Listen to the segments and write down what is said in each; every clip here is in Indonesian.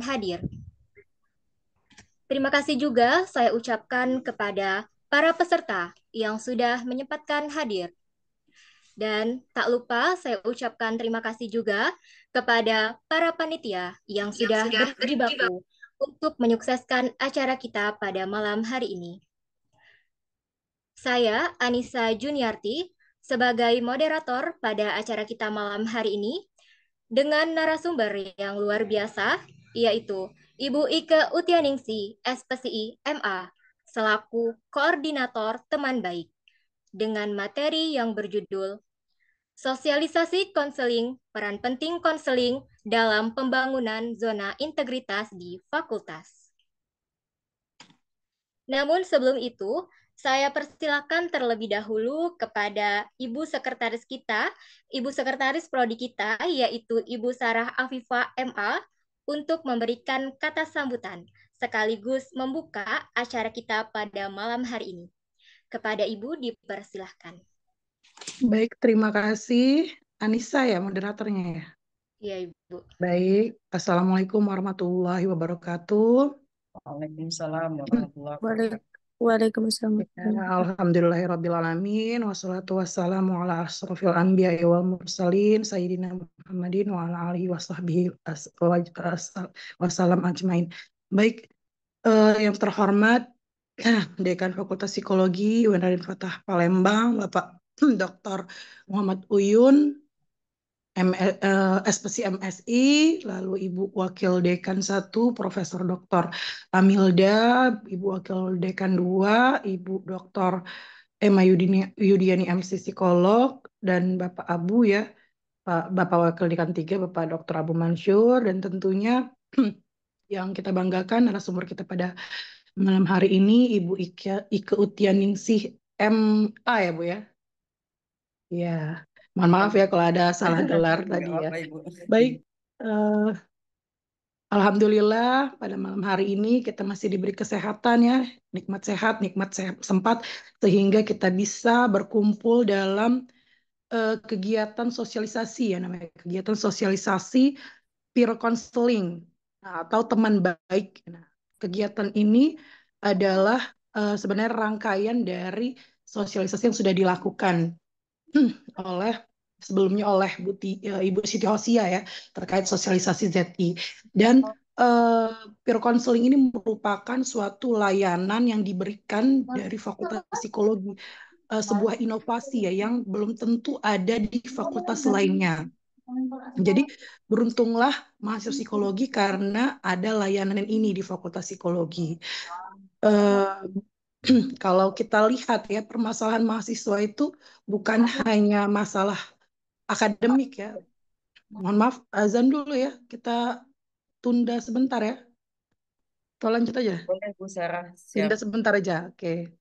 hadir. Terima kasih juga saya ucapkan kepada para peserta yang sudah menyempatkan hadir. Dan tak lupa saya ucapkan terima kasih juga kepada para panitia yang sudah berjibaku untuk menyukseskan acara kita pada malam hari ini. Saya, Anissa Juniarti, sebagai moderator pada acara kita malam hari ini, dengan narasumber yang luar biasa, yaitu Ibu Ike Utianingsi, SPSI MA, selaku Koordinator Teman Baik, dengan materi yang berjudul Sosialisasi Konseling, Peran Penting Konseling dalam Pembangunan Zona Integritas di Fakultas. Namun sebelum itu, saya persilakan terlebih dahulu kepada Ibu Sekretaris kita, Ibu Sekretaris Prodi kita, yaitu Ibu Sarah Afifah MA, untuk memberikan kata sambutan, sekaligus membuka acara kita pada malam hari ini. Kepada Ibu dipersilahkan. Baik, terima kasih. Anissa ya moderatornya ya. Ya, Ibu. Baik, Assalamualaikum warahmatullahi wabarakatuh. Waalaikumsalam warahmatullahi wabarakatuh. Waalaikumsalam. Alhamdulillahirrabbilalamin. Wassalatu wassalamu ala asrofil anbiya wal mursalin. Sayyidina Muhammadin wa ala alihi wa sahbihi wassalam ajmain. Baik, yang terhormat Dekan Fakultas Psikologi UNRAN Fatah Palembang, Bapak Dr. Muhammad Uyun, SPSI MSI, lalu Ibu Wakil Dekan 1, Profesor Dr. Amilda, Ibu Wakil Dekan 2, Ibu Dr. Emma Yudiani MC Psikolog, dan Bapak Abu ya, Bapak Wakil Dekan 3, Bapak Dr. Abu Mansur, dan tentunya yang kita banggakan narasumber kita pada malam hari ini Ibu Ike Utianingsih MA ya Bu ya. Ya, mohon maaf ya kalau ada salah gelar tadi ya. Baik, Alhamdulillah pada malam hari ini kita masih diberi kesehatan ya, nikmat sehat sempat sehingga kita bisa berkumpul dalam kegiatan sosialisasi ya namanya kegiatan sosialisasi peer counseling atau teman baik. Nah, kegiatan ini adalah sebenarnya rangkaian dari sosialisasi yang sudah dilakukan oleh sebelumnya oleh Ibu Siti Hosia ya terkait sosialisasi ZI dan peer counseling ini merupakan suatu layanan yang diberikan dari Fakultas Psikologi, sebuah inovasi ya yang belum tentu ada di fakultas lainnya. Jadi beruntunglah mahasiswa psikologi karena ada layanan ini di Fakultas Psikologi. Eh, Kalau kita lihat ya permasalahan mahasiswa itu bukan hanya masalah akademik ya. Mohon maaf, azan dulu ya. Kita tunda sebentar ya. Atau lanjut aja. Boleh Bu Sarah, siap. Tunda sebentar aja. Oke.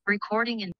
Recording in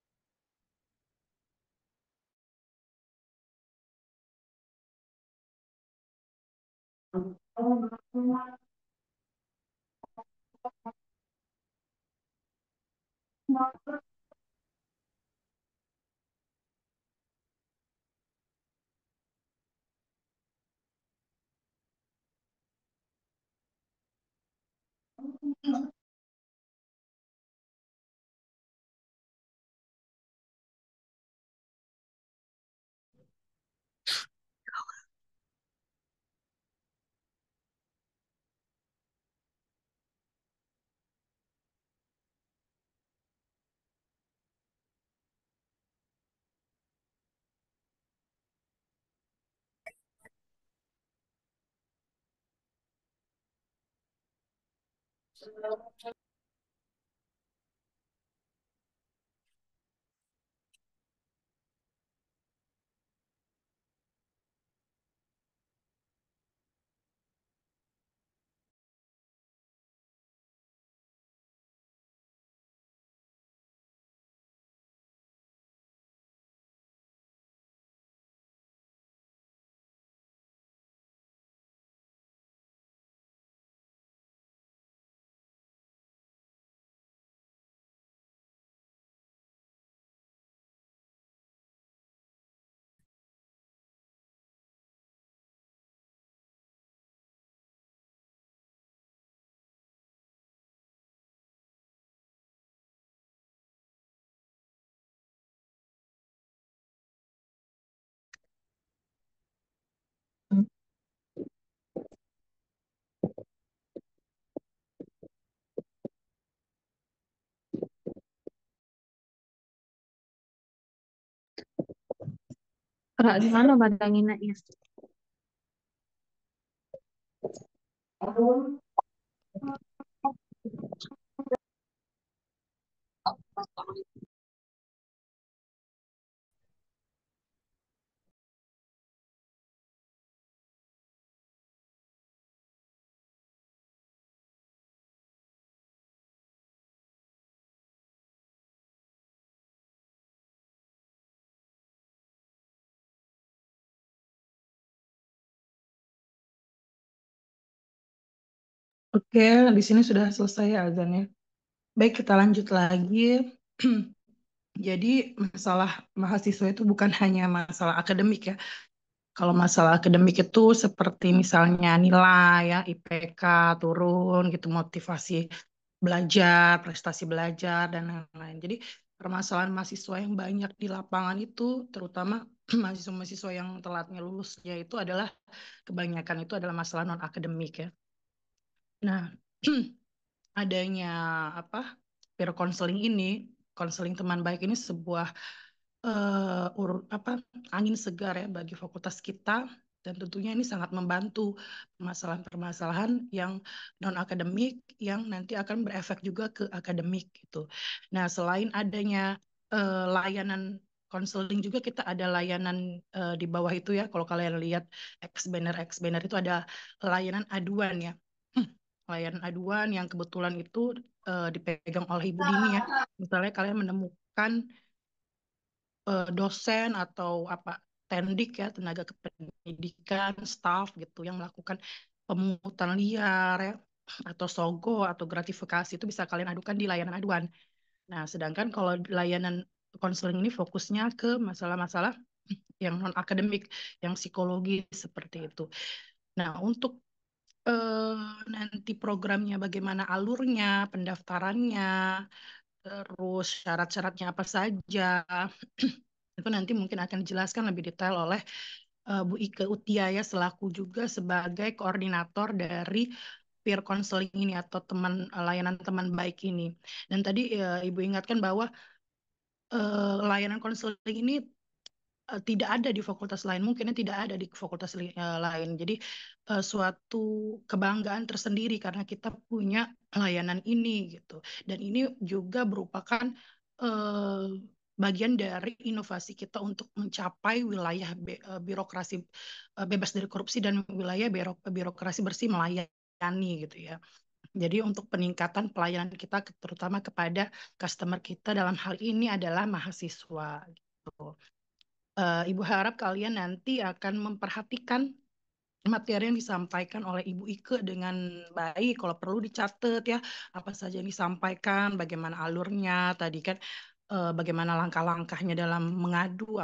Kak, gimana pandanginnya? Oke, di sini sudah selesai ya azannya. Baik, kita lanjut lagi. Jadi masalah mahasiswa itu bukan hanya masalah akademik ya. Kalau masalah akademik itu seperti misalnya nilai ya, IPK turun gitu, motivasi belajar, prestasi belajar dan lain-lain. Jadi permasalahan mahasiswa yang banyak di lapangan itu, terutama mahasiswa-mahasiswa yang telatnya lulusnya itu adalah kebanyakan itu adalah masalah non akademik ya. Nah, adanya apa peer counseling ini, konseling teman baik ini sebuah apa angin segar ya bagi fakultas kita dan tentunya ini sangat membantu permasalahan-permasalahan yang non akademik yang nanti akan berefek juga ke akademik gitu. Nah, selain adanya layanan konseling juga kita ada layanan di bawah itu ya. Kalau kalian lihat X banner itu ada layanan aduan ya. Layanan aduan yang kebetulan itu dipegang oleh Ibu Dini ya. Misalnya kalian menemukan dosen atau apa tendik ya tenaga kependidikan staff gitu yang melakukan pemungutan liar ya atau sogo atau gratifikasi itu bisa kalian adukan di layanan aduan. Nah, sedangkan kalau layanan konseling ini fokusnya ke masalah-masalah yang non akademik, yang psikologi seperti itu. Nah, untuk nanti programnya bagaimana alurnya, pendaftarannya, terus syarat-syaratnya apa saja, itu nanti mungkin akan dijelaskan lebih detail oleh Bu Ike Utia ya selaku juga sebagai koordinator dari peer counseling ini atau layanan teman baik ini. Dan tadi Ibu ingatkan bahwa layanan konseling ini tidak ada di fakultas lain, mungkinnya tidak ada di fakultas lain. Jadi suatu kebanggaan tersendiri karena kita punya layanan ini gitu. Dan ini juga merupakan eh, bagian dari inovasi kita untuk mencapai wilayah birokrasi bebas dari korupsi dan wilayah birokrasi bersih melayani gitu ya. Jadi untuk peningkatan pelayanan kita terutama kepada customer kita dalam hal ini adalah mahasiswa gitu. Ibu harap kalian nanti akan memperhatikan materi yang disampaikan oleh Ibu Ike dengan baik. Kalau perlu dicatat ya, apa saja yang disampaikan, bagaimana alurnya, tadi kan bagaimana langkah-langkahnya dalam mengadu,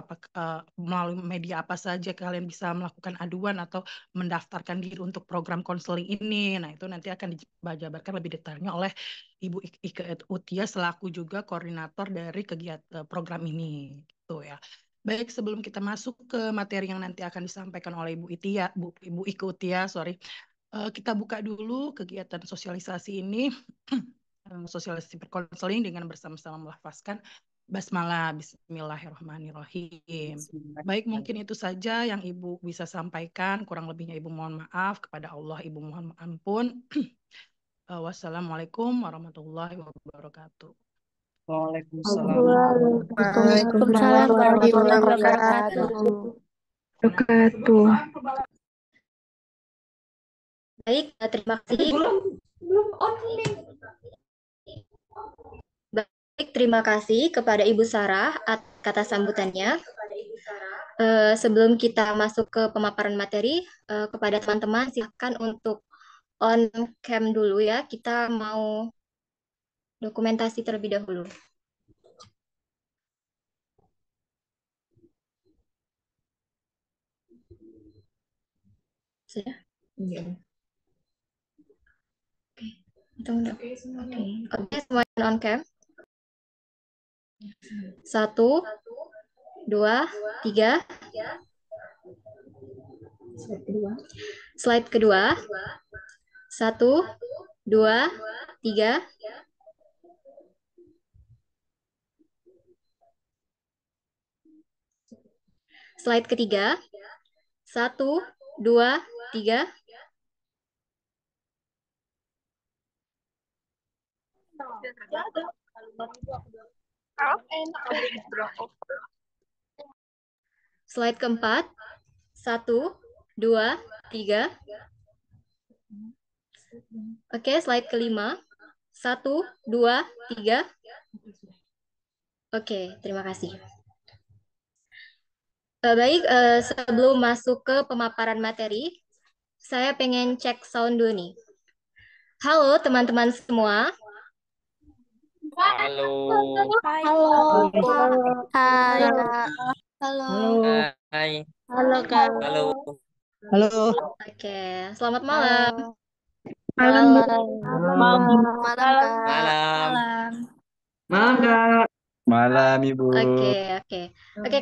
melalui media apa saja kalian bisa melakukan aduan atau mendaftarkan diri untuk program konseling ini. Nah, itu nanti akan dijabarkan lebih detailnya oleh Ibu Ike Utia selaku juga koordinator dari kegiatan program ini. Gitu ya. Baik, sebelum kita masuk ke materi yang nanti akan disampaikan oleh Ibu Ike Utia, sorry, kita buka dulu kegiatan sosialisasi ini, sosialisasi berkonseling dengan bersama-sama melafazkan basmalah, Bismillahirrahmanirrahim. Baik, mungkin itu saja yang Ibu bisa sampaikan. Kurang lebihnya Ibu mohon maaf. Kepada Allah Ibu mohon ampun. Wassalamualaikum warahmatullahi wabarakatuh. Waalaikumsalam. Waalaikumsalam warahmatullahi wabarakatuh. Baik, terima kasih. Baik, terima kasih kepada Ibu Sarah atas kata sambutannya. Sebelum kita masuk ke pemaparan materi, kepada teman-teman silakan untuk on cam dulu ya. Kita mau dokumentasi terlebih dahulu. Sudah? Iya. Oke, semuanya on cam. 1, 2, 3. Slide kedua. 1, 2, 3. Slide ketiga. 1, 2, 3. Slide keempat. 1, 2, 3. Oke, slide kelima. 1, 2, 3. Oke, terima kasih. Baik, sebelum masuk ke pemaparan materi, saya pengen cek sound dulu nih. Halo teman-teman semua. Halo. Halo. Hai. Halo. Hai. Halo, Kak. Halo. Halo. Oke, selamat malam. Malam. Malam, Kak. Malam. Malam, Kak. Malam, Ibu. Oke,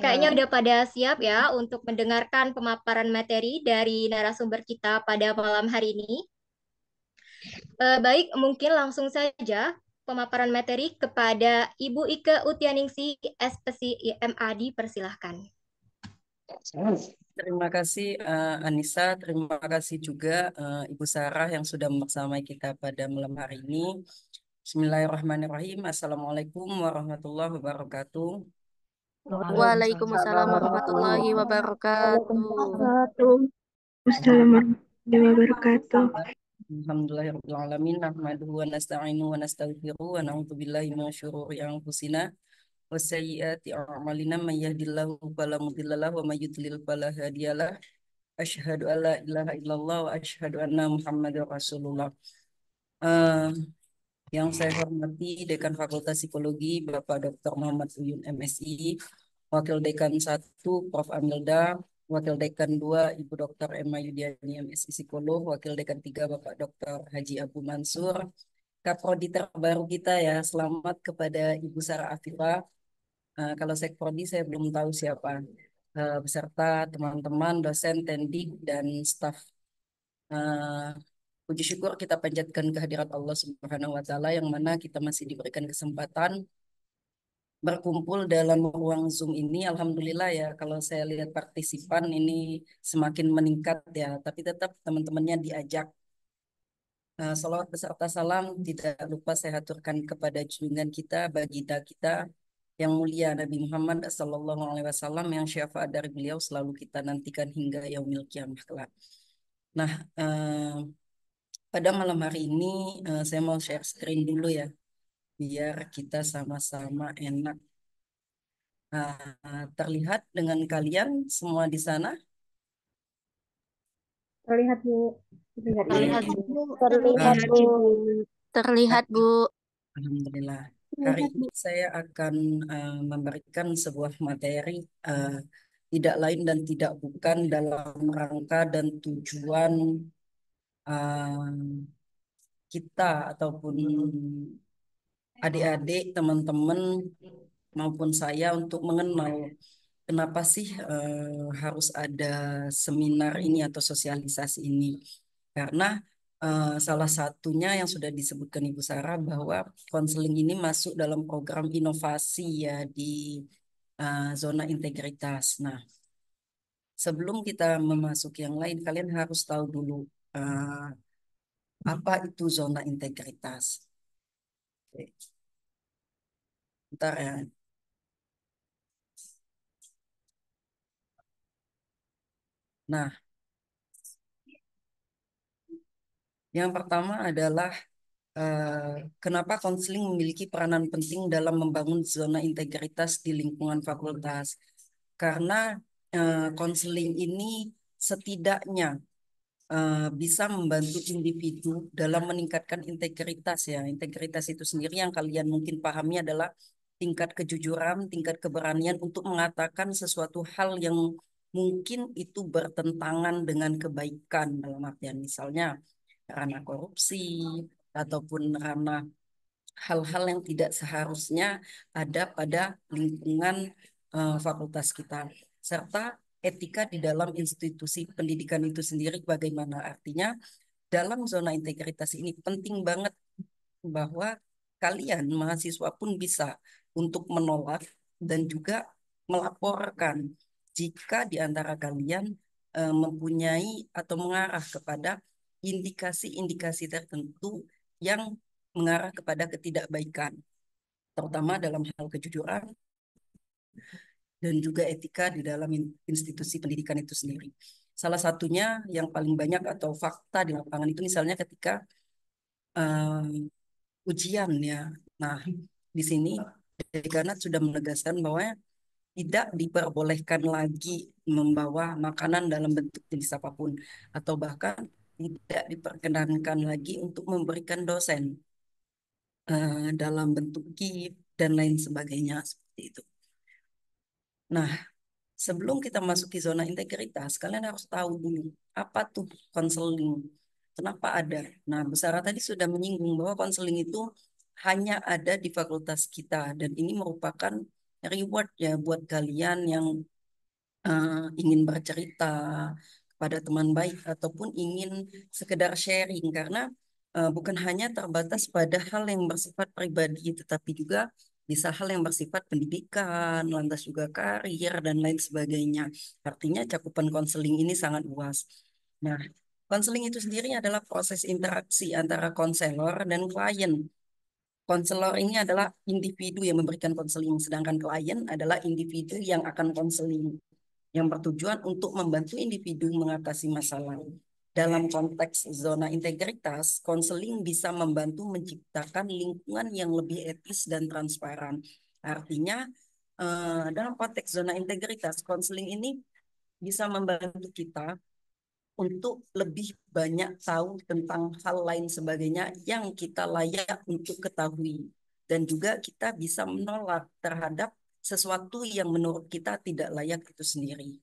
kayaknya udah pada siap ya untuk mendengarkan pemaparan materi dari narasumber kita pada malam hari ini. Baik, mungkin langsung saja pemaparan materi kepada Ibu Ike Utianingsi, SPSI MA, dipersilahkan. Terima kasih Anissa, terima kasih juga Ibu Sarah yang sudah membersamai kita pada malam hari ini. Bismillahirrahmanirrahim. Assalamualaikum warahmatullahi wabarakatuh. Waalaikumsalam warahmatullahi wabarakatuh. Assalamualaikum warahmatullahi wabarakatuh. Alhamdulillahirrahmanirrahim. Nahmaduhu wa nasta'inu wa nastaghfiruh wa na'udzu billahi min syururi anfusina wa sayyiati a'malina may yahdihillahu fala mudilla lahu wa may yudlil fala hadiyalah. Asyhadu an la ilaha illallah wa asyhadu anna Muhammadar Rasulullah. Yang saya hormati Dekan Fakultas Psikologi Bapak Dr. Muhammad Uyun MSI, Wakil Dekan 1 Prof. Amilda, Wakil Dekan 2 Ibu Dr. Emma Yudiani MSI Psikolog, Wakil Dekan 3 Bapak Dr. Haji Abu Mansur, Kaprodi terbaru kita ya, selamat kepada Ibu Sarah Afifah. Kalau Sekprodi saya belum tahu siapa, beserta teman-teman, dosen, tendik, dan staf. Puji syukur kita panjatkan kehadirat Allah Subhanahu wa Ta'ala yang mana kita masih diberikan kesempatan berkumpul dalam ruang Zoom ini. Alhamdulillah ya, kalau saya lihat partisipan ini semakin meningkat ya, tapi tetap teman-temannya diajak. Salawat beserta salam tidak lupa saya haturkan kepada junjungan kita, baginda kita yang mulia Nabi Muhammad SAW yang syafaat dari beliau selalu kita nantikan hingga yaumil qiyamah kelak. Nah, pada malam hari ini saya mau share screen dulu ya, biar kita sama-sama enak. Terlihat dengan kalian semua di sana? Terlihat, Bu. Terlihat, Bu. Terlihat, Bu. Alhamdulillah. Hari ini saya akan memberikan sebuah materi tidak lain dan tidak bukan dalam rangka dan tujuan kita ataupun adik-adik, teman-teman maupun saya untuk mengenal kenapa sih harus ada seminar ini atau sosialisasi ini. Karena salah satunya yang sudah disebutkan Ibu Sarah bahwa konseling ini masuk dalam program inovasi ya di zona integritas. Nah, sebelum kita memasuki yang lain, kalian harus tahu dulu Apa itu zona integritas? Oke, bentar ya. Nah, yang pertama adalah kenapa konseling memiliki peranan penting dalam membangun zona integritas di lingkungan fakultas? Karena konseling ini setidaknya bisa membantu individu dalam meningkatkan integritas ya. Integritas itu sendiri yang kalian mungkin pahami adalah tingkat kejujuran, tingkat keberanian untuk mengatakan sesuatu hal yang mungkin itu bertentangan dengan kebaikan dalam artian misalnya ranah korupsi ataupun ranah hal-hal yang tidak seharusnya ada pada lingkungan fakultas kita, serta etika di dalam institusi pendidikan itu sendiri bagaimana. Artinya dalam zona integritas ini penting banget bahwa kalian mahasiswa pun bisa untuk menolak dan juga melaporkan jika di antara kalian mempunyai atau mengarah kepada indikasi-indikasi tertentu yang mengarah kepada ketidakbaikan, terutama dalam hal kejujuran dan juga etika di dalam institusi pendidikan itu sendiri. Salah satunya yang paling banyak atau fakta di lapangan itu misalnya ketika ujian ya. Nah, di sini Dekanat sudah menegaskan bahwa tidak diperbolehkan lagi membawa makanan dalam bentuk jenis apapun atau bahkan tidak diperkenankan lagi untuk memberikan dosen dalam bentuk gift dan lain sebagainya seperti itu. Nah, sebelum kita masuki zona integritas, kalian harus tahu dulu apa tuh konseling, kenapa ada. Nah, Bu Sarah tadi sudah menyinggung bahwa konseling itu hanya ada di fakultas kita dan ini merupakan reward ya buat kalian yang ingin bercerita kepada teman baik ataupun ingin sekedar sharing karena bukan hanya terbatas pada hal yang bersifat pribadi tetapi juga bisa hal yang bersifat pendidikan, lantas juga karir dan lain sebagainya. Artinya cakupan konseling ini sangat luas. Nah, konseling itu sendiri adalah proses interaksi antara konselor dan klien. Konselor ini adalah individu yang memberikan konseling, sedangkan klien adalah individu yang akan konseling yang bertujuan untuk membantu individu mengatasi masalah. Dalam konteks zona integritas, konseling bisa membantu menciptakan lingkungan yang lebih etis dan transparan. Artinya, dalam konteks zona integritas, konseling ini bisa membantu kita untuk lebih banyak tahu tentang hal lain sebagainya yang kita layak untuk ketahui. Dan juga kita bisa menolak terhadap sesuatu yang menurut kita tidak layak itu sendiri.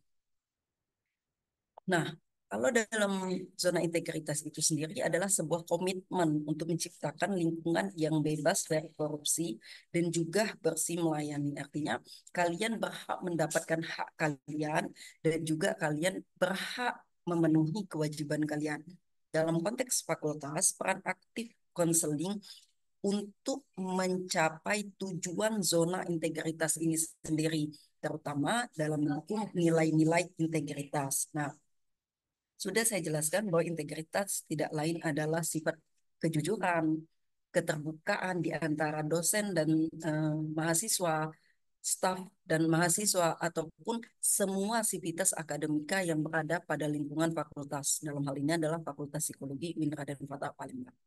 Nah, kalau dalam zona integritas itu sendiri adalah sebuah komitmen untuk menciptakan lingkungan yang bebas dari korupsi dan juga bersih melayani. Artinya, kalian berhak mendapatkan hak kalian dan juga kalian berhak memenuhi kewajiban kalian. Dalam konteks fakultas, peran aktif konseling untuk mencapai tujuan zona integritas ini sendiri, terutama dalam mendukung nilai-nilai integritas. Nah, sudah saya jelaskan bahwa integritas tidak lain adalah sifat kejujuran, keterbukaan di antara dosen dan mahasiswa, staf dan mahasiswa, ataupun semua sivitas akademika yang berada pada lingkungan fakultas. Dalam hal ini adalah Fakultas Psikologi Unra dan Fatah Palembang.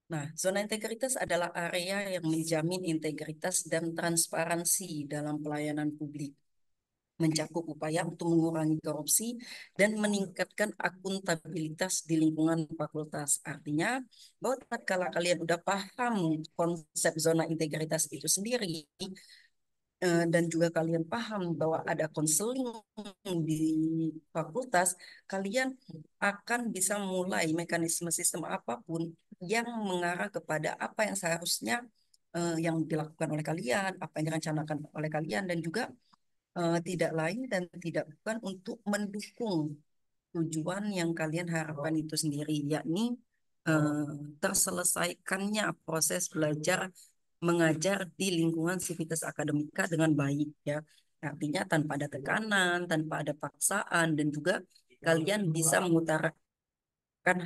Nah, zona integritas adalah area yang menjamin integritas dan transparansi dalam pelayanan publik, mencakup upaya untuk mengurangi korupsi dan meningkatkan akuntabilitas di lingkungan fakultas. Artinya, bahwa tatkala kalian udah paham konsep zona integritas itu sendiri, dan juga kalian paham bahwa ada konseling di fakultas, kalian akan bisa mulai mekanisme sistem apapun yang mengarah kepada apa yang seharusnya yang dilakukan oleh kalian, apa yang direncanakan oleh kalian, dan juga tidak lain dan tidak bukan untuk mendukung tujuan yang kalian harapkan itu sendiri, yakni eh, terselesaikannya proses belajar mengajar di lingkungan sivitas akademika dengan baik ya. Artinya tanpa ada tekanan, tanpa ada paksaan, dan juga kalian bisa mengutarakan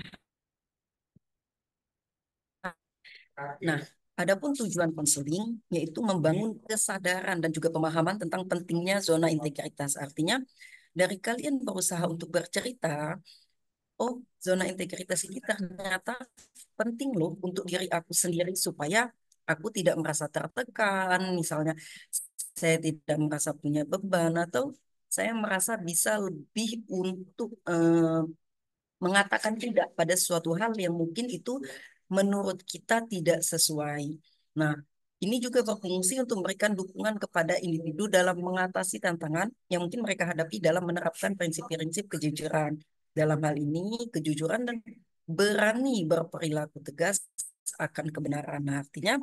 Nah, adapun tujuan konseling yaitu membangun kesadaran dan juga pemahaman tentang pentingnya zona integritas. Artinya, dari kalian berusaha untuk bercerita, oh, zona integritas ini ternyata penting loh untuk diri aku sendiri supaya aku tidak merasa tertekan, misalnya saya tidak merasa punya beban atau saya merasa bisa lebih untuk mengatakan tidak pada suatu hal yang mungkin itu menurut kita tidak sesuai. Nah, ini juga berfungsi untuk memberikan dukungan kepada individu dalam mengatasi tantangan yang mungkin mereka hadapi dalam menerapkan prinsip-prinsip kejujuran. Dalam hal ini, kejujuran dan berani berperilaku tegas akan kebenaran. Nah, artinya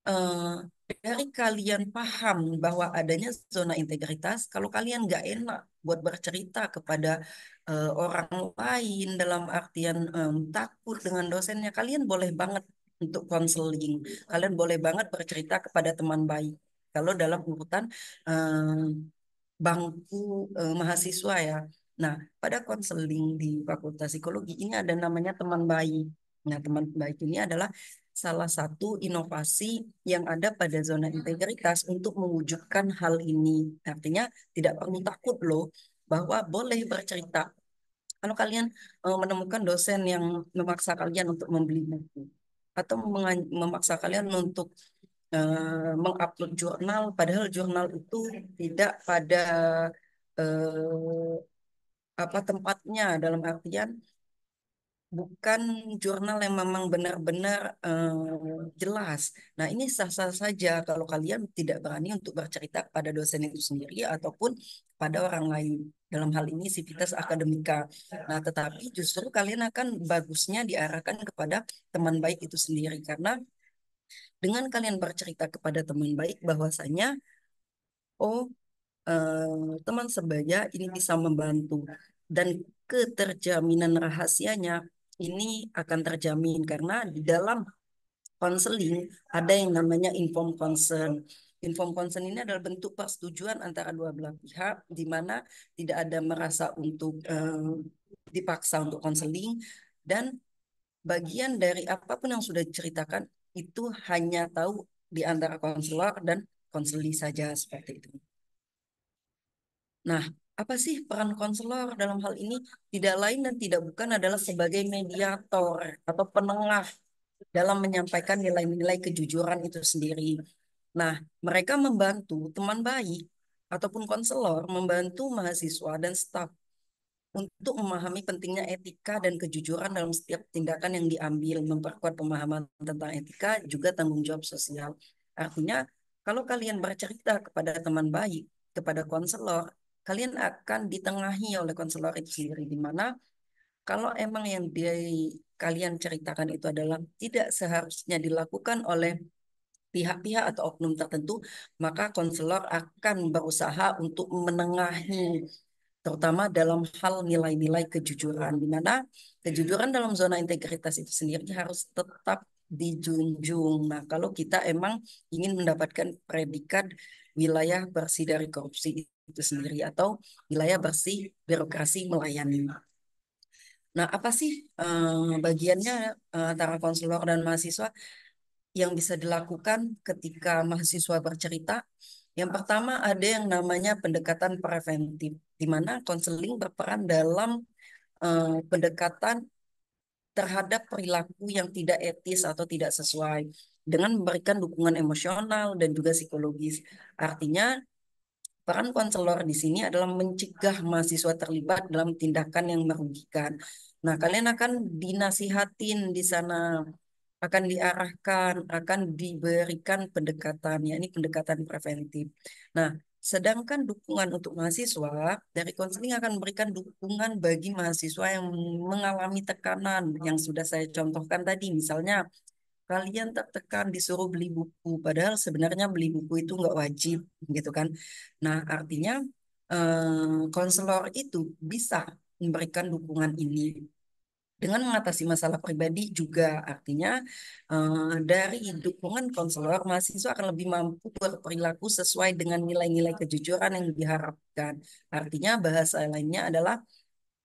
eh, dari kalian paham bahwa adanya zona integritas, kalau kalian nggak enak buat bercerita kepada orang lain dalam artian takut dengan dosennya, kalian boleh banget untuk konseling. Kalian boleh banget bercerita kepada teman baik. Kalau dalam urutan bangku mahasiswa ya. Nah, pada konseling di Fakultas Psikologi ini ada namanya teman baik. Nah, teman baik ini adalah salah satu inovasi yang ada pada zona integritas untuk mewujudkan hal ini. Artinya tidak perlu takut loh bahwa boleh bercerita. Kalau kalian menemukan dosen yang memaksa kalian untuk membeli buku atau memaksa kalian untuk mengupload jurnal, padahal jurnal itu tidak pada eh, apa tempatnya dalam artian bukan jurnal yang memang benar-benar jelas. Nah, ini sah-sah saja kalau kalian tidak berani untuk bercerita pada dosen itu sendiri ataupun pada orang lain. Dalam hal ini Civitas Akademika. Nah, tetapi justru kalian akan bagusnya diarahkan kepada teman baik itu sendiri karena dengan kalian bercerita kepada teman baik bahwasanya oh teman sebaya ini bisa membantu dan keterjaminan rahasianya ini akan terjamin karena di dalam konseling ada yang namanya informed consent. Informed consent ini adalah bentuk persetujuan antara dua belah pihak di mana tidak ada merasa untuk dipaksa untuk konseling dan bagian dari apapun yang sudah diceritakan itu hanya tahu di antara konselor dan konseli saja seperti itu. Nah, apa sih peran konselor dalam hal ini? Tidak lain dan tidak bukan adalah sebagai mediator atau penengah dalam menyampaikan nilai-nilai kejujuran itu sendiri. Nah, mereka membantu teman baik ataupun konselor membantu mahasiswa dan staf untuk memahami pentingnya etika dan kejujuran dalam setiap tindakan yang diambil, memperkuat pemahaman tentang etika, juga tanggung jawab sosial. Artinya, kalau kalian bercerita kepada teman baik, kepada konselor, kalian akan ditengahi oleh konselor itu sendiri, di mana kalau emang yang kalian ceritakan itu adalah tidak seharusnya dilakukan oleh pihak-pihak atau oknum tertentu, maka konselor akan berusaha untuk menengahi terutama dalam hal nilai-nilai kejujuran, di mana kejujuran dalam zona integritas itu sendiri harus tetap dijunjung. Nah, kalau kita emang ingin mendapatkan predikat wilayah bersih dari korupsi itu sendiri atau wilayah bersih birokrasi melayani. Nah, apa sih bagiannya antara konselor dan mahasiswa yang bisa dilakukan ketika mahasiswa bercerita? Yang pertama ada yang namanya pendekatan preventif, di mana konseling berperan dalam pendekatan terhadap perilaku yang tidak etis atau tidak sesuai dengan memberikan dukungan emosional dan juga psikologis. Artinya peran konselor di sini adalah mencegah mahasiswa terlibat dalam tindakan yang merugikan. Nah, kalian akan dinasihatin di sana, akan diarahkan, akan diberikan pendekatan, ya ini pendekatan preventif. Nah, sedangkan dukungan untuk mahasiswa dari konseling akan memberikan dukungan bagi mahasiswa yang mengalami tekanan yang sudah saya contohkan tadi, misalnya kalian tertekan disuruh beli buku, padahal sebenarnya beli buku itu nggak wajib, gitu kan. Nah, artinya konselor itu bisa memberikan dukungan ini dengan mengatasi masalah pribadi juga. Artinya dari dukungan konselor, mahasiswa akan lebih mampu berperilaku sesuai dengan nilai-nilai kejujuran yang diharapkan. Artinya bahasa lainnya adalah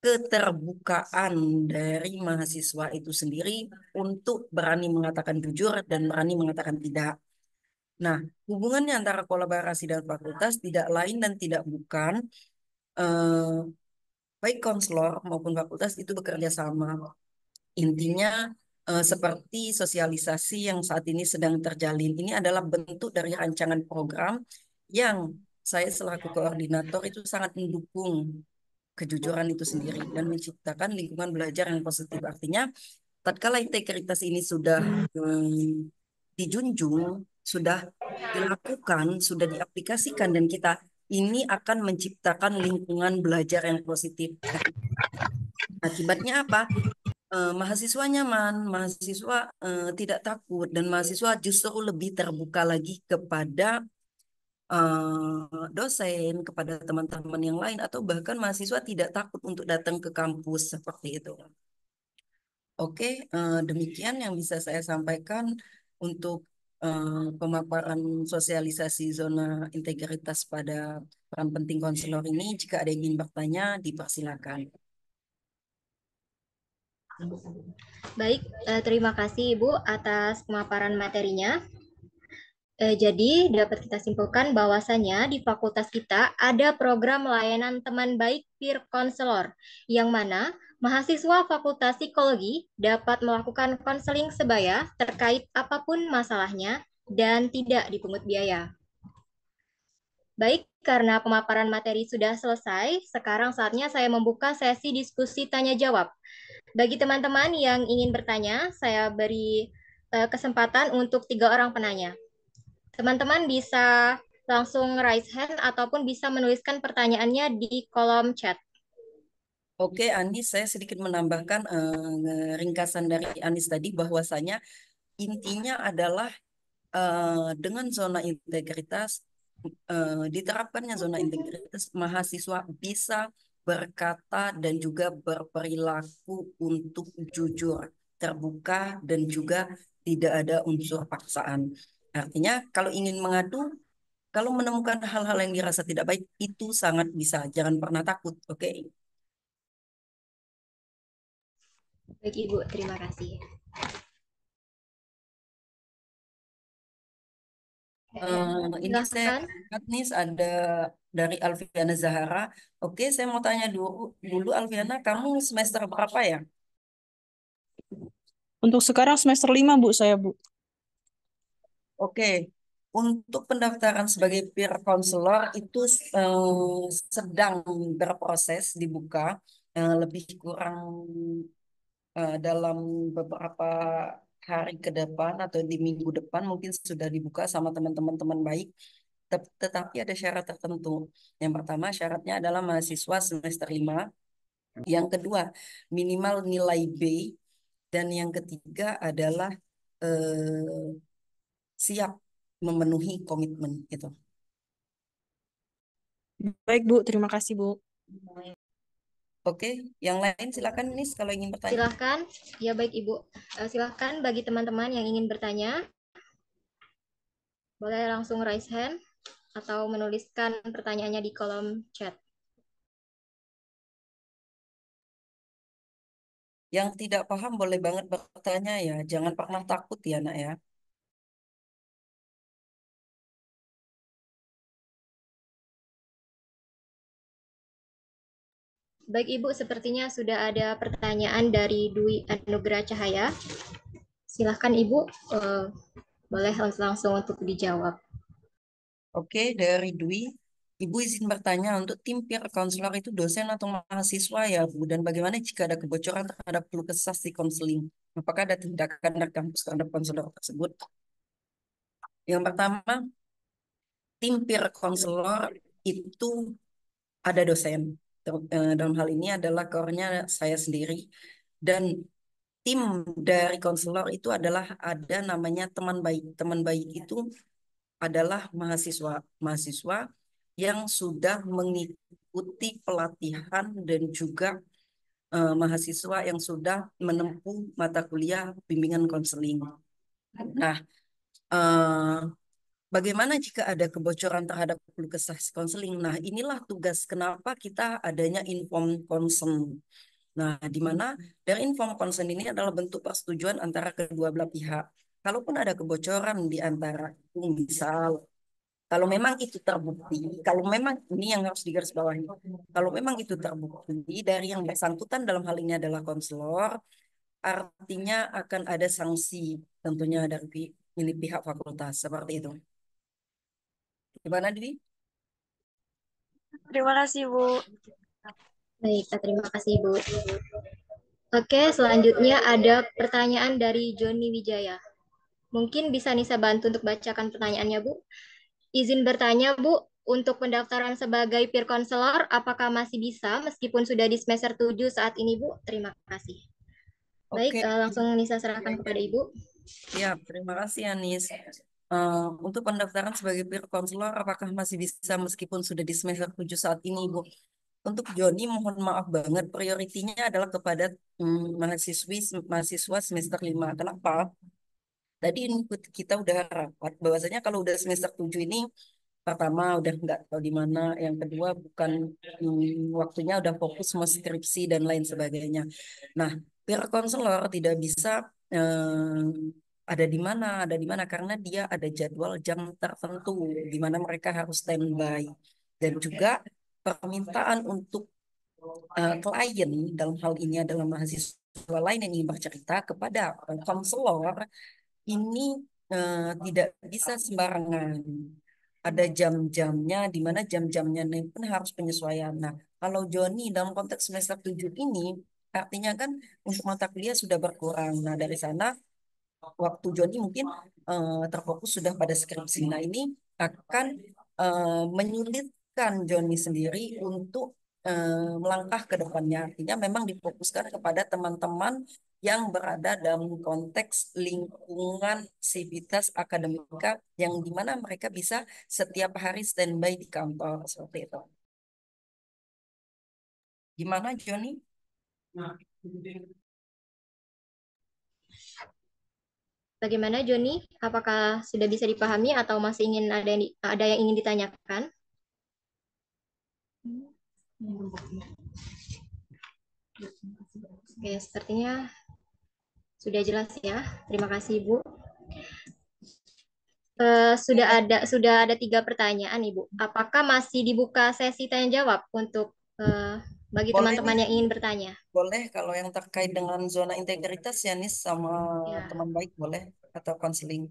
keterbukaan dari mahasiswa itu sendiri untuk berani mengatakan jujur dan berani mengatakan tidak. Nah, hubungannya antara kolaborasi dan fakultas tidak lain dan tidak bukan eh, baik konselor maupun fakultas itu bekerja sama. Intinya seperti sosialisasi yang saat ini sedang terjalin. Ini adalah bentuk dari rancangan program yang saya selaku koordinator itu sangat mendukung kejujuran itu sendiri dan menciptakan lingkungan belajar yang positif. Artinya, tatkala integritas ini sudah dijunjung, sudah dilakukan, sudah diaplikasikan dan kita ini akan menciptakan lingkungan belajar yang positif. Akibatnya apa? Mahasiswa nyaman, mahasiswa tidak takut, dan mahasiswa justru lebih terbuka lagi kepada dosen, kepada teman-teman yang lain, atau bahkan mahasiswa tidak takut untuk datang ke kampus seperti itu. Oke, demikian yang bisa saya sampaikan untuk pemaparan sosialisasi zona integritas pada peran penting konselor ini. Jika ada yang ingin bertanya, dipersilakan. Baik, terima kasih Ibu atas pemaparan materinya. Jadi dapat kita simpulkan bahwasannya di fakultas kita ada program layanan teman baik peer counselor, yang mana mahasiswa fakultas psikologi dapat melakukan konseling sebaya terkait apapun masalahnya dan tidak dipungut biaya. Baik, karena pemaparan materi sudah selesai, sekarang saatnya saya membuka sesi diskusi tanya jawab. Bagi teman-teman yang ingin bertanya, saya beri kesempatan untuk 3 orang penanya. Teman-teman bisa langsung raise hand ataupun bisa menuliskan pertanyaannya di kolom chat. Oke, Andi, saya sedikit menambahkan ringkasan dari Anis tadi bahwasanya intinya adalah dengan zona integritas, diterapkannya zona integritas, mahasiswa bisa berkata dan juga berperilaku untuk jujur, terbuka, dan juga tidak ada unsur paksaan. Artinya, kalau ingin mengadu, kalau menemukan hal-hal yang dirasa tidak baik, itu sangat bisa. Jangan pernah takut, oke? Baik Ibu, terima kasih. Ini saya Silakan. lihat nih ada dari Alfiana Zahara. Oke, saya mau tanya dulu Alfiana, kamu semester berapa ya? Untuk sekarang semester 5, Bu, saya, Bu. Oke, untuk pendaftaran sebagai peer counselor itu sedang berproses dibuka, lebih kurang dalam beberapa hari ke depan atau di minggu depan mungkin sudah dibuka sama teman-teman teman baik. Tetapi ada syarat tertentu. Yang pertama syaratnya adalah mahasiswa semester 5. Yang kedua minimal nilai B. Dan yang ketiga adalah siap memenuhi komitmen itu. Baik, Bu. Terima kasih, Bu. Oke, yang lain silakan Nis kalau ingin bertanya. Silakan. Ya baik Ibu. Silakan bagi teman-teman yang ingin bertanya. Boleh langsung raise hand atau menuliskan pertanyaannya di kolom chat. Yang tidak paham boleh banget bertanya ya. Jangan pernah takut ya nak ya. Baik Ibu, sepertinya sudah ada pertanyaan dari Dwi Anugrah Cahaya. Silahkan Ibu, boleh langsung untuk dijawab. Oke, dari Dwi. Ibu izin bertanya, untuk tim peer counselor itu dosen atau mahasiswa ya Bu? Dan bagaimana jika ada kebocoran terhadap keluh kesah si konseling? Apakah ada tindakan dari kampus terhadap konselor tersebut? Yang pertama, tim peer counselor itu ada dosen. Dalam hal ini adalah core-nya saya sendiri. Dan tim dari konselor itu adalah ada namanya teman baik. Teman baik itu adalah mahasiswa yang sudah mengikuti pelatihan dan juga mahasiswa yang sudah menempuh mata kuliah bimbingan konseling. Nah, bagaimana jika ada kebocoran terhadap keluh-kesah konseling? Nah, inilah tugas kenapa kita adanya informed consent. Nah, di mana dari informed consent ini adalah bentuk persetujuan antara kedua belah pihak. Kalaupun ada kebocoran di antara, misal, kalau memang itu terbukti, kalau memang ini yang harus digarisbawahi, kalau memang itu terbukti dari yang bersangkutan dalam hal ini adalah konselor, artinya akan ada sanksi tentunya dari ini pihak fakultas seperti itu. Gimana, Didi? Terima kasih, Bu. Baik, terima kasih Bu. Oke, selanjutnya ada pertanyaan dari Joni Wijaya. Mungkin bisa Nisa bantu untuk bacakan pertanyaannya, Bu. Izin bertanya, Bu, untuk pendaftaran sebagai peer counselor, apakah masih bisa meskipun sudah di semester 7 saat ini, Bu? Terima kasih. Baik, Oke, langsung Nisa serahkan kepada Ibu. siap. Terima kasih, Anis. Untuk pendaftaran sebagai peer counselor, apakah masih bisa meskipun sudah di semester 7 saat ini, Ibu? Untuk Joni, mohon maaf banget, prioritinya adalah kepada mahasiswa semester 5. Kenapa? Tadi input kita udah rapat, bahwasanya kalau udah semester 7 ini, pertama udah nggak tahu di mana, yang kedua bukan waktunya udah fokus mau skripsi dan lain sebagainya. Nah, peer counselor tidak bisa ada di mana karena dia ada jadwal jam tertentu di mana mereka harus standby dan juga permintaan untuk klien dalam hal ini adalah mahasiswa lain yang ingin bercerita kepada konselor ini tidak bisa sembarangan. Ada jam-jamnya, di mana jam-jamnya ini pun harus penyesuaian. Nah, kalau Joni dalam konteks semester 7 ini, artinya kan untuk mata kuliah sudah berkurang. Nah, dari sana waktu Joni mungkin terfokus sudah pada skripsi. Nah, ini akan menyulitkan Joni sendiri untuk melangkah ke depannya. Artinya memang difokuskan kepada teman-teman yang berada dalam konteks lingkungan sivitas akademika yang dimana mereka bisa setiap hari standby di kantor seperti itu. Gimana, Joni? Bagaimana Joni? Apakah sudah bisa dipahami atau masih ingin ada yang ingin ditanyakan? Oke, sepertinya sudah jelas ya. Terima kasih Ibu. Sudah ada 3 pertanyaan Ibu. Apakah masih dibuka sesi tanya jawab untuk bagi Boleh teman-teman nih, yang ingin bertanya? boleh kalau yang terkait dengan zona integritas ya Nis sama Ya, teman baik boleh atau konseling.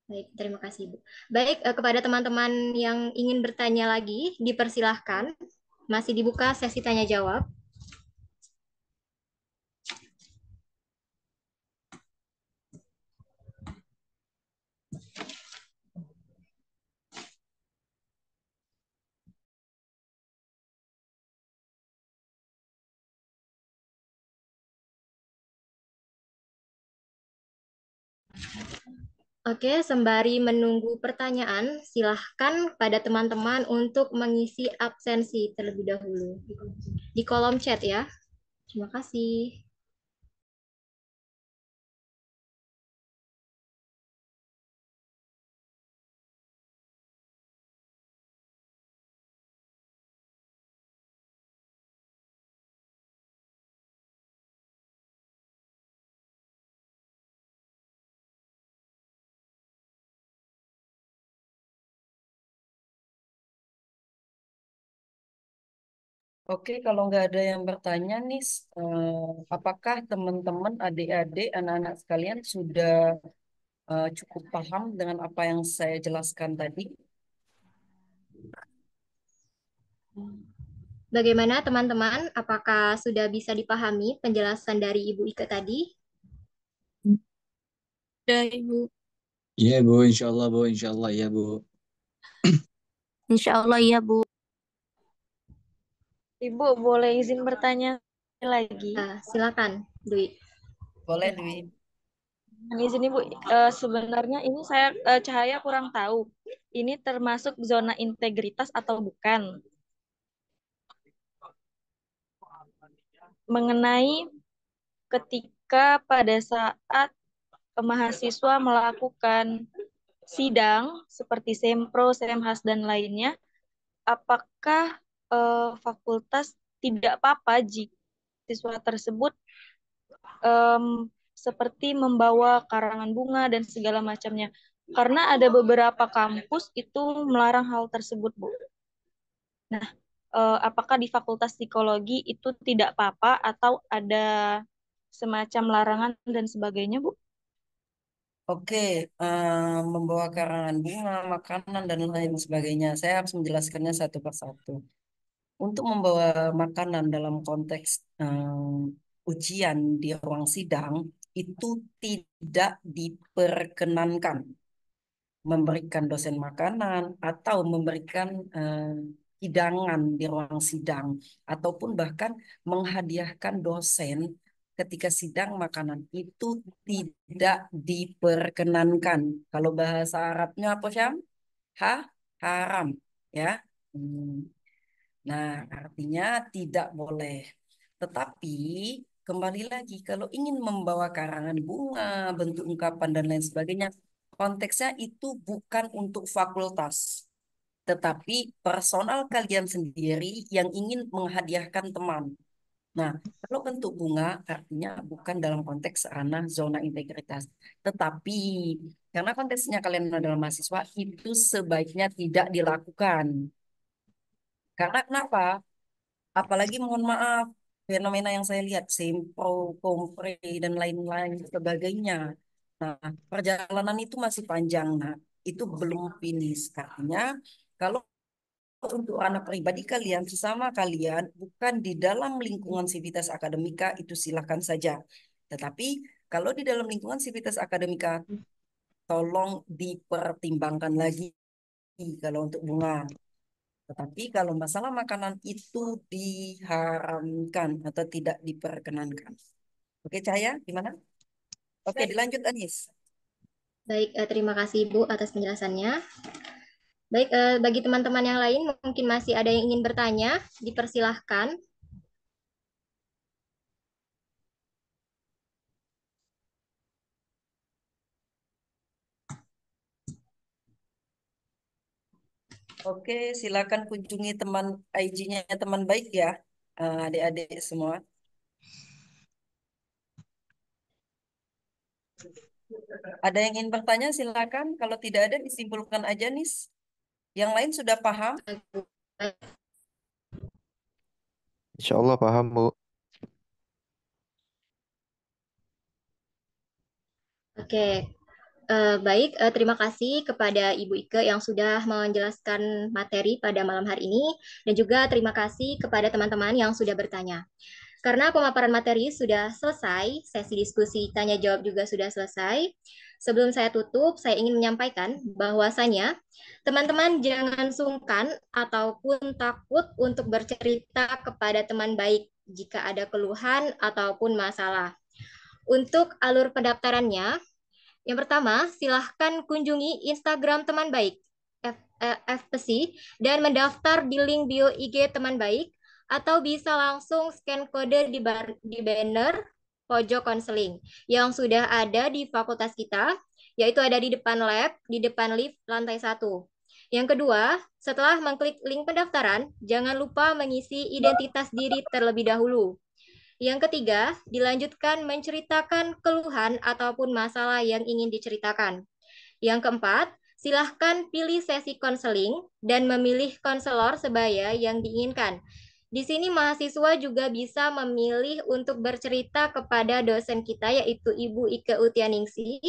baik. Terima kasih Ibu. Baik, kepada teman-teman yang ingin bertanya lagi, dipersilahkan. Masih dibuka sesi tanya jawab. Oke, sembari menunggu pertanyaan, silahkan pada teman-teman untuk mengisi absensi terlebih dahulu di kolom chat ya. Terima kasih. Oke, kalau nggak ada yang bertanya nih, apakah teman-teman, adik-adik, anak-anak sekalian sudah cukup paham dengan apa yang saya jelaskan tadi? Bagaimana teman-teman? Apakah sudah bisa dipahami penjelasan dari Ibu Ike tadi? Udah, Ibu. Iya Bu, insya Allah ya Bu. Insya Allah ya, Bu. Ibu boleh izin bertanya lagi? Silakan, Dwi. Boleh, Dwi. Izin Ibu, sebenarnya ini saya Cahaya kurang tahu. Ini termasuk zona integritas atau bukan? Mengenai ketika pada saat mahasiswa melakukan sidang seperti Sempro, Semhas dan lainnya, apakah fakultas tidak apa-apa jika siswa tersebut seperti membawa karangan bunga dan segala macamnya? Karena ada beberapa kampus itu melarang hal tersebut, Bu. Nah, apakah di Fakultas Psikologi itu tidak apa-apa atau ada semacam larangan dan sebagainya, Bu? Oke, membawa karangan bunga, makanan, dan lain sebagainya. Saya harus menjelaskannya satu persatu. Untuk membawa makanan dalam konteks ujian di ruang sidang, itu tidak diperkenankan. Memberikan dosen makanan atau memberikan hidangan di ruang sidang, ataupun bahkan menghadiahkan dosen ketika sidang makanan itu tidak diperkenankan. Kalau bahasa Arabnya apa, Syam? Haram, ya. Hmm. Nah, artinya tidak boleh. Tetapi kembali lagi, kalau ingin membawa karangan bunga, bentuk ungkapan dan lain sebagainya, konteksnya itu bukan untuk fakultas, tetapi personal kalian sendiri yang ingin menghadiahkan teman. Nah, kalau bentuk bunga artinya bukan dalam konteks ranah zona integritas. Tetapi karena konteksnya kalian adalah mahasiswa, itu sebaiknya tidak dilakukan. Karena kenapa? Apalagi mohon maaf, fenomena yang saya lihat, Sempro, Kompre, dan lain-lain sebagainya. Nah, perjalanan itu masih panjang. Nah, itu belum finish. Artinya, kalau untuk anak pribadi kalian, sesama kalian, bukan di dalam lingkungan sivitas akademika, itu silakan saja. Tetapi, kalau di dalam lingkungan sivitas akademika, tolong dipertimbangkan lagi kalau untuk bunga. Tetapi kalau masalah makanan itu diharamkan atau tidak diperkenankan. Oke, Cahaya, gimana? Oke, dilanjut Anis. Baik, terima kasih Bu atas penjelasannya. Baik, bagi teman-teman yang lain mungkin masih ada yang ingin bertanya, dipersilahkan. Oke, silakan kunjungi teman IG-nya teman baik ya, adik-adik semua. Ada yang ingin bertanya, silakan. Kalau tidak ada, disimpulkan aja nih. Yang lain sudah paham? Insya Allah paham, Bu. Oke, baik. Terima kasih kepada Ibu Ike yang sudah menjelaskan materi pada malam hari ini, dan juga terima kasih kepada teman-teman yang sudah bertanya. Karena pemaparan materi sudah selesai, sesi diskusi tanya jawab juga sudah selesai. Sebelum saya tutup, saya ingin menyampaikan bahwasanya teman-teman jangan sungkan ataupun takut untuk bercerita kepada teman baik jika ada keluhan ataupun masalah. Untuk alur pendaftarannya, yang pertama, silahkan kunjungi Instagram teman baik, FPC, dan mendaftar di link bio IG teman baik, atau bisa langsung scan kode di banner pojok konseling yang sudah ada di fakultas kita, yaitu ada di depan lab, di depan lift lantai 1. Yang kedua, setelah mengklik link pendaftaran, jangan lupa mengisi identitas diri terlebih dahulu. Yang ketiga, dilanjutkan menceritakan keluhan ataupun masalah yang ingin diceritakan. Yang keempat, silahkan pilih sesi konseling dan memilih konselor sebaya yang diinginkan. Di sini mahasiswa juga bisa memilih untuk bercerita kepada dosen kita yaitu Ibu Ike Utianingsih.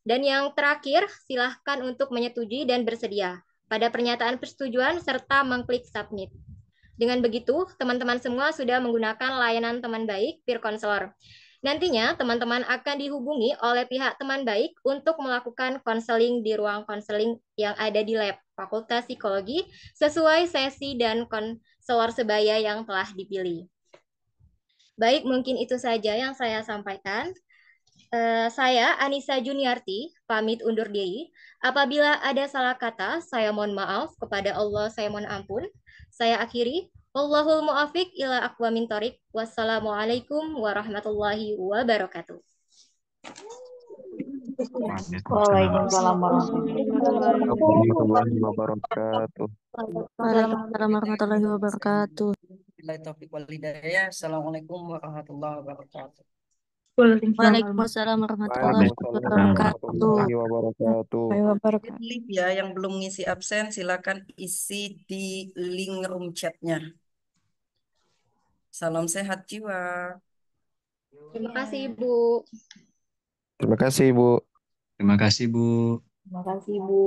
Dan yang terakhir, silahkan untuk menyetujui dan bersedia pada pernyataan persetujuan serta mengklik submit. Dengan begitu, teman-teman semua sudah menggunakan layanan teman baik peer counselor. Nantinya, teman-teman akan dihubungi oleh pihak teman baik untuk melakukan konseling di ruang konseling yang ada di lab Fakultas Psikologi sesuai sesi dan konselor sebaya yang telah dipilih. Baik, mungkin itu saja yang saya sampaikan. Saya Anissa Juniarti, pamit undur diri. Apabila ada salah kata, saya mohon maaf. Kepada Allah, saya mohon ampun. Saya akhiri. Wallahul muafiq ila aqwamit thoriq. Wassalamualaikum warahmatullahi wabarakatuh. Waalaikumsalam warahmatullahi Warahmatullahi wabarakatuh. Waalaikumsalam warahmatullahi wabarakatuh. Billahi taufiq wal hidayah. Assalamualaikum warahmatullahi wabarakatuh. Waalaikumsalam warahmatullahi Waalaikumsalam wabarakatuh. warahmatullahi wabarakatuh. Lip ya, yang belum ngisi absen silakan isi di link room chatnya. Salam sehat jiwa. Terima kasih, Ibu. Terima kasih, Bu. Terima kasih, Bu. Terima kasih, Bu.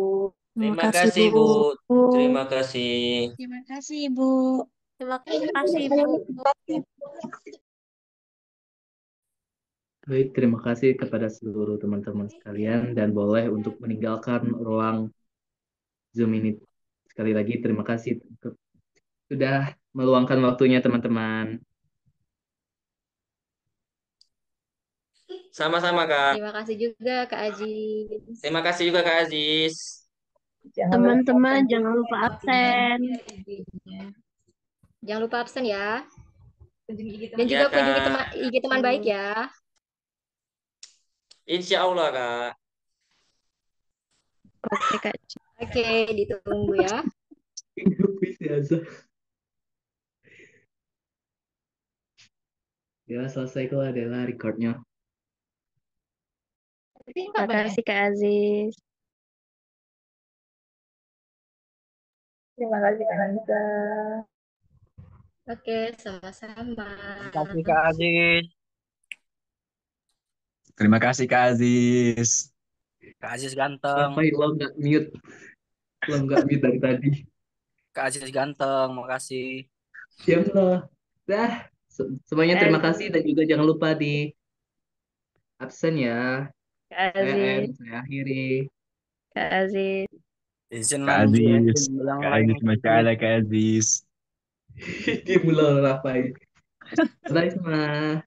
Terima Terima kasih, kasih, Bu. Bu. Terima kasih. Terima kasih, Bu. Terima kasih, Bu. Baik, terima kasih kepada seluruh teman-teman sekalian dan boleh untuk meninggalkan ruang Zoom ini. Sekali lagi terima kasih sudah meluangkan waktunya teman-teman. Sama-sama, Kak. Terima kasih juga Kak Aziz. Terima kasih juga, Kak Aziz. Teman-teman jangan lupa absen. Jangan lupa absen ya. Dan Ya, juga kunjungi Kak. IG teman baik ya. Insya Allah, Kak. Oke, Kak. Oke, ditunggu ya. Ya, selesai kok adalah recordnya. Terima kasih, Kak Aziz. Terima kasih, Kak Anissa. Oke, sama-sama. Terima kasih Kak Aziz. Terima kasih, Kak Aziz. Kak Aziz ganteng. Sampai lo nggak mute. Lo nggak mute dari tadi. Kak Aziz ganteng, makasih. Siap lo. Dah, semuanya terima kasih dan juga jangan lupa di absen ya. Kak Saya Aziz. saya akhiri. Kak Aziz. Izin Kak Aziz. bilang Kak lain Aziz, masya Allah, Kak Aziz. Dia mulai ngapain? Bye semua.